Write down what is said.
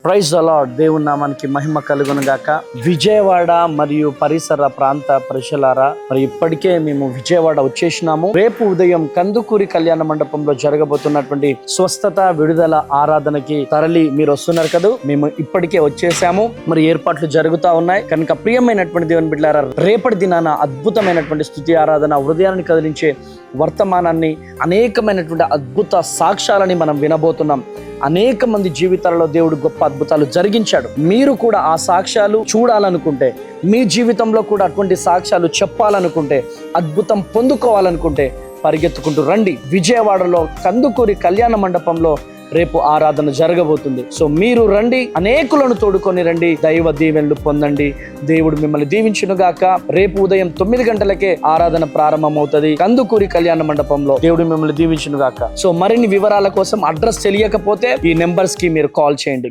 Praise the lord. దేవుని నామానికి మహిమ కలుగును గాక. విజయవాడ మరియు పరిసర ప్రాంత ప్రజలారా, మరి ఇప్పటికే మేము విజయవాడ వచ్చేసినాము. రేపు ఉదయం కందుకూరి కళ్యాణ మండపంలో జరగబోతున్నటువంటి స్వస్థత విడుదల ఆరాధనకి తరలి మీరు వస్తున్నారు కదా. మేము ఇప్పటికే వచ్చేసాము. మరి ఏర్పాట్లు జరుగుతా ఉన్నాయి కనుక ప్రియమైనటువంటి దేవుని బిడ్డలారా, రేపటి దినాన అద్భుతమైనటువంటి స్తుతి ఆరాధన, హృదయాన్ని కదిలించే వర్తమానాన్ని, అనేకమైనటువంటి అద్భుత సాక్ష్యాలని మనం వినబోతున్నాం. అనేక మంది జీవితాలలో దేవుడు గొప్ప అద్భుతాలు జరిగించాడు. మీరు కూడా ఆ సాక్ష్యాలు చూడాలనుకుంటే, మీ జీవితంలో కూడా అటువంటి సాక్ష్యాలు చెప్పాలనుకుంటే, అద్భుతం పొందుకోవాలనుకుంటే పరిగెత్తుకుంటూ రండి. విజయవాడలో కందుకూరి కళ్యాణ మండపంలో రేపు ఆరాధన జరగబోతుంది. సో మీరు రండి, అనేకులను తోడుకొని రండి, దైవ దీవెనలు పొందండి. దేవుడు మిమ్మల్ని దీవించునుగాక. రేపు ఉదయం 9 గంటలకే ఆరాధన ప్రారంభమవుతుంది కందుకూరి కళ్యాణ మండపంలో. దేవుడు మిమ్మల్ని దీవించునుగాక. సో మరిన్ని వివరాల కోసం, అడ్రస్ తెలియకపోతే ఈ నెంబర్స్ కి మీరు కాల్ చేయండి.